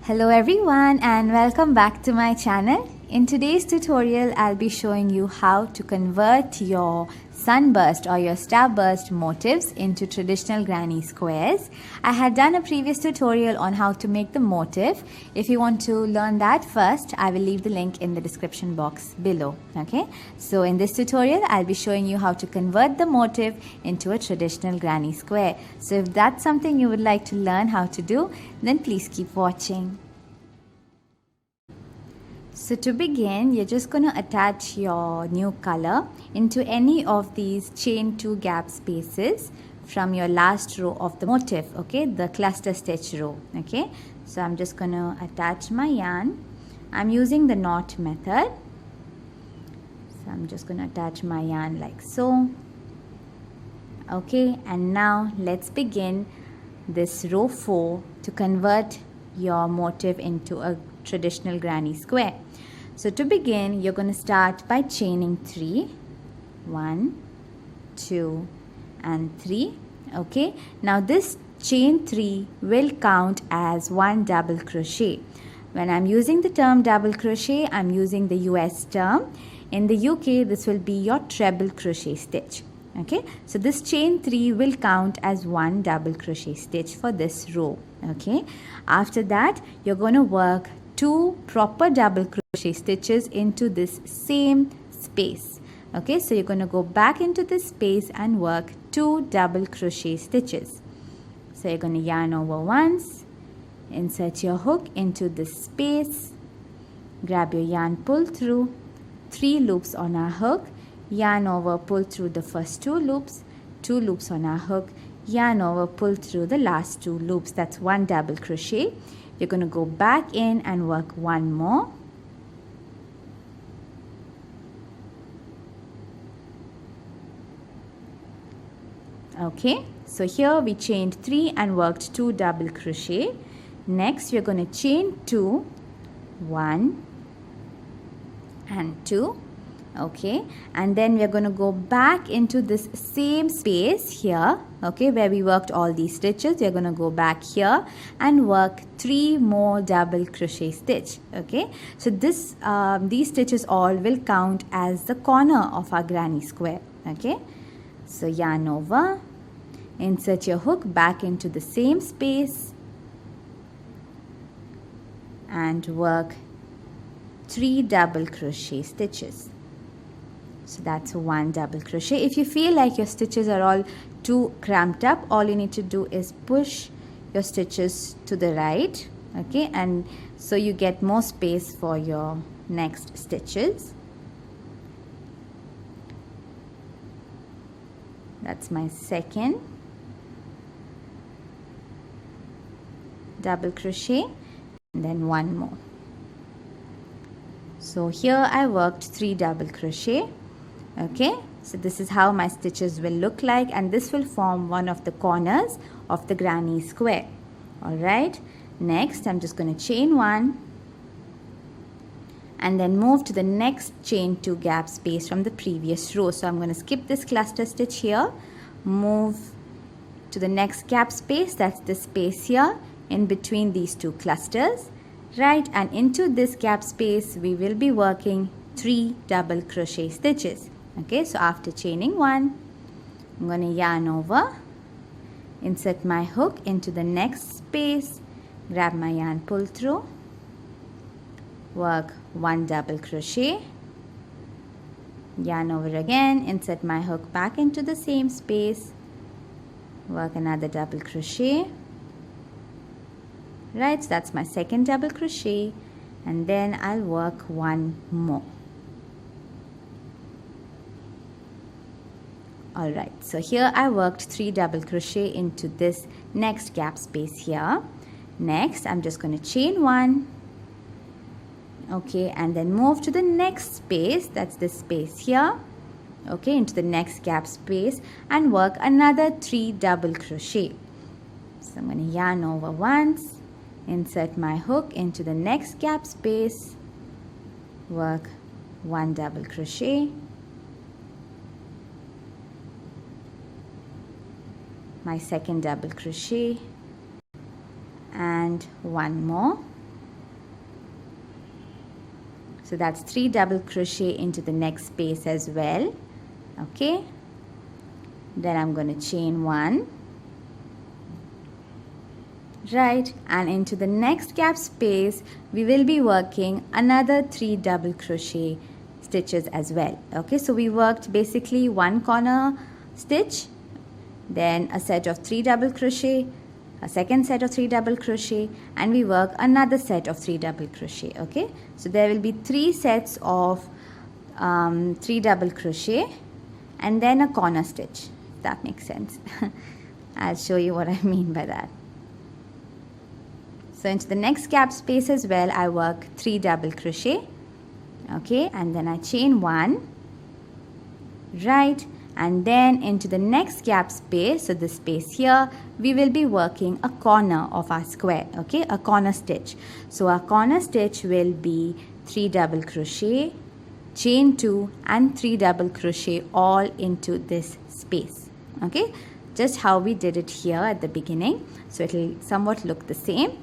Hello everyone and welcome back to my channel. In today's tutorial, I'll be showing you how to convert your sunburst or your starburst motifs into traditional granny squares. I had done a previous tutorial on how to make the motif. If you want to learn that first, I will leave the link in the description box below. Okay, so in this tutorial, I'll be showing you how to convert the motif into a traditional granny square. So if that's something you would like to learn how to do, then please keep watching. So to begin, you're just going to attach your new color into any of these chain 2 gap spaces from your last row of the motif, okay, the cluster stitch row, okay. So I'm just going to attach my yarn. I'm using the knot method. So I'm just going to attach my yarn like so, okay, and now let's begin this row 4 to convert your motif into a traditional granny square. So to begin, you're going to start by chaining 3, 1, 2 and 3. Okay, now this chain 3 will count as one double crochet. When I'm using the term double crochet, I'm using the US term. In the UK, this will be your treble crochet stitch. Okay, so this chain 3 will count as one double crochet stitch for this row. Okay, after that, you're going to work 2 proper double crochet stitches into this same space. Okay, so you're going to go back into this space and work 2 double crochet stitches. So you're going to yarn over once, insert your hook into this space, grab your yarn, pull through 3 loops on our hook, yarn over, pull through the first 2 loops, 2 loops on our hook, yarn over, pull through the last 2 loops. That's one double crochet. You're going to go back in and work 1 more. Okay, so here we chained 3 and worked 2 double crochet. Next we're going to chain 2, 1 and 2. Okay, and then we're going to go back into this same space here, okay, where we worked all these stitches. We're going to go back here and work 3 more double crochet stitch. Okay, so this these stitches all will count as the corner of our granny square. Okay, so yarn over, insert your hook back into the same space and work 3 double crochet stitches. So that's 1 double crochet. If you feel like your stitches are all too cramped up, all you need to do is push your stitches to the right, okay, and so you get more space for your next stitches. That's my second double crochet and then 1 more. So here I worked 3 double crochet. Okay, so this is how my stitches will look like, and this will form one of the corners of the granny square. Alright, next I'm just going to chain 1 and then move to the next chain 2 gap space from the previous row. So I'm going to skip this cluster stitch here, move to the next gap space, that's this space here in between these 2 clusters, right, and into this gap space we will be working 3 double crochet stitches. Okay, so after chaining 1, I'm going to yarn over, insert my hook into the next space, grab my yarn, pull through, work 1 double crochet, yarn over again, insert my hook back into the same space, work another double crochet, right, so that's my second double crochet, and then I'll work 1 more. Alright, so here I worked 3 double crochet into this next gap space here. Next I'm just going to chain 1, okay, and then move to the next space, that's this space here, okay, into the next gap space and work another 3 double crochet. So I'm going to yarn over once, insert my hook into the next gap space, work 1 double crochet, my second double crochet and 1 more, So that's 3 double crochet into the next space as well. Okay, then I'm going to chain 1, right, and into the next gap space we will be working another 3 double crochet stitches as well. Okay, so we worked basically one corner stitch, then a set of 3 double crochet, a second set of 3 double crochet, and we work another set of 3 double crochet. Okay, so there will be 3 sets of 3 double crochet and then a corner stitch, if that makes sense. I'll show you what I mean by that. So into the next gap space as well I work 3 double crochet. Okay, and then I chain 1, right, and then into the next gap space, so this space here, we will be working a corner of our square. Okay, a corner stitch. So our corner stitch will be 3 double crochet, chain 2 and 3 double crochet all into this space. Okay, just how we did it here at the beginning, so it will somewhat look the same.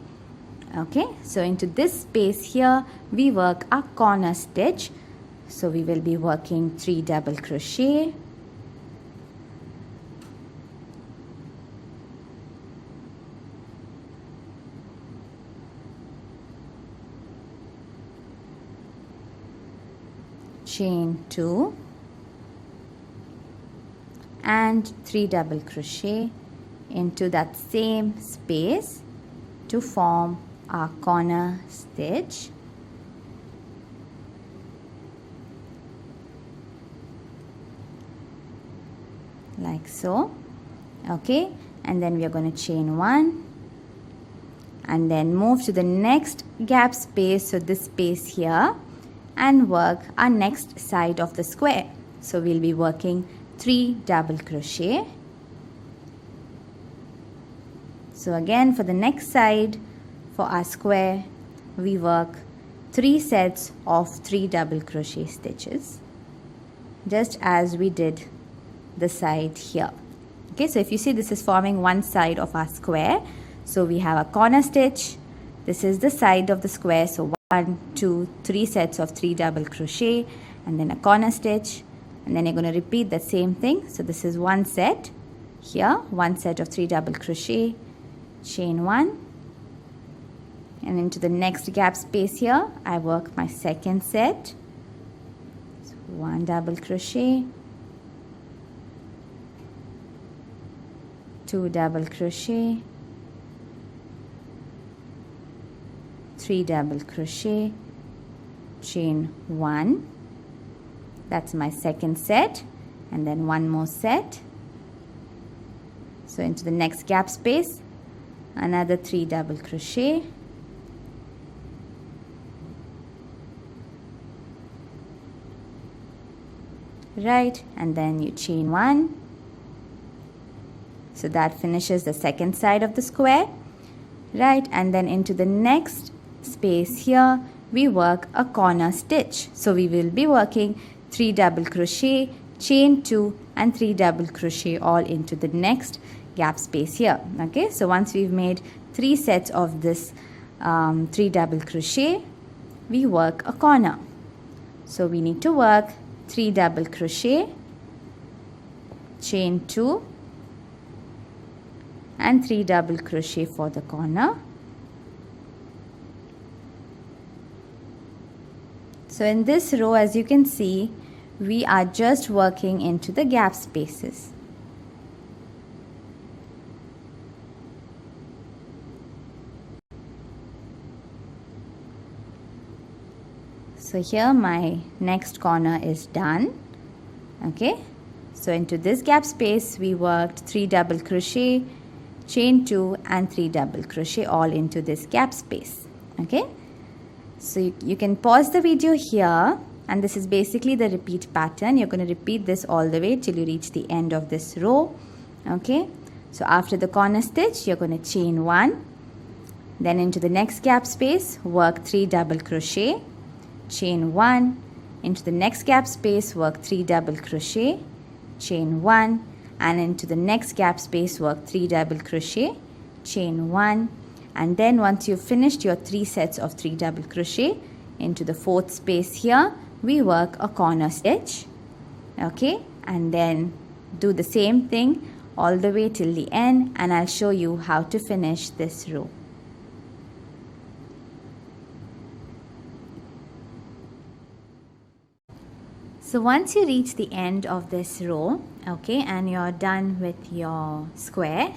Okay, so into this space here we work a corner stitch, so we will be working 3 double crochet, chain 2 and 3 double crochet into that same space to form our corner stitch. Like so. Okay, and then we are going to chain 1 and then move to the next gap space, so this space here, and work our next side of the square. So we'll be working 3 double crochet. So again for the next side for our square we work 3 sets of 3 double crochet stitches, just as we did the side here. Okay, so if you see, this is forming one side of our square. So we have a corner stitch, this is the side of the square, so 1, 2, 3 sets of 3 double crochet and then a corner stitch, and then you're going to repeat the same thing. So this is one set here, one set of 3 double crochet, chain 1, and into the next gap space here I work my second set, so 1 double crochet, 2 double crochet, 3 double crochet, chain 1, that's my second set, and then one more set. So into the next gap space another 3 double crochet, right, and then you chain 1. So that finishes the second side of the square, right, and then into the next space here we work a corner stitch. So we will be working 3 double crochet, chain 2 and 3 double crochet all into the next gap space here. Okay, so once we've made 3 sets of this 3 double crochet we work a corner. So we need to work 3 double crochet, chain 2 and 3 double crochet for the corner. So in this row, as you can see, we are just working into the gap spaces. So here my next corner is done. Okay, so into this gap space we worked 3 double crochet, chain 2 and 3 double crochet all into this gap space. Okay, so you can pause the video here, and this is basically the repeat pattern. You're going to repeat this all the way till you reach the end of this row. Okay, so after the corner stitch you're going to chain 1, then into the next gap space work 3 double crochet, chain 1, into the next gap space work 3 double crochet, chain 1, and into the next gap space work 3 double crochet, chain 1, and then once you've finished your 3 sets of 3 double crochet, into the fourth space here, we work a corner stitch, okay, and then do the same thing all the way till the end, and I'll show you how to finish this row. So once you reach the end of this row, okay, and you're done with your square,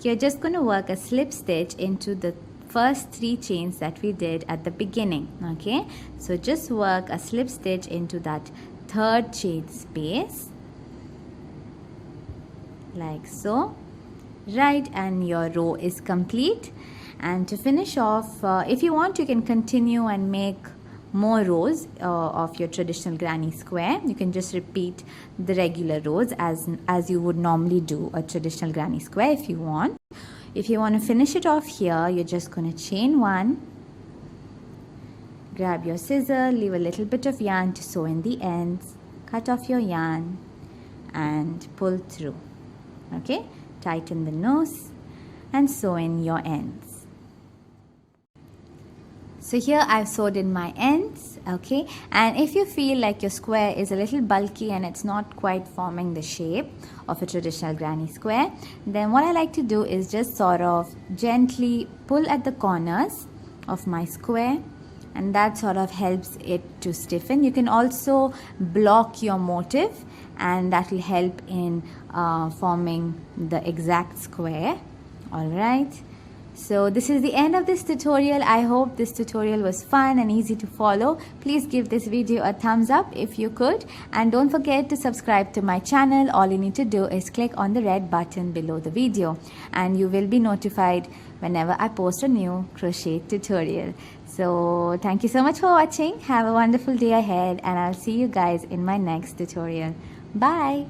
you're just going to work a slip stitch into the first 3 chains that we did at the beginning, okay. So just work a slip stitch into that 3rd chain space, like so, right, and your row is complete. And to finish off, if you want, you can continue and make more rows of your traditional granny square. You can just repeat the regular rows as you would normally do a traditional granny square if you want. If you want to finish it off here, you're just going to chain 1, grab your scissor, leave a little bit of yarn to sew in the ends, cut off your yarn and pull through, okay, tighten the nose and sew in your ends. So here I've sewed in my ends, okay, and if you feel like your square is a little bulky and it's not quite forming the shape of a traditional granny square, then what I like to do is just sort of gently pull at the corners of my square, and that sort of helps it to stiffen. You can also block your motif, and that will help in forming the exact square. All right. So this is the end of this tutorial. I hope this tutorial was fun and easy to follow. Please give this video a thumbs up if you could, and don't forget to subscribe to my channel. All you need to do is click on the red button below the video and you will be notified whenever I post a new crochet tutorial. So thank you so much for watching. Have a wonderful day ahead, and I'll see you guys in my next tutorial. Bye.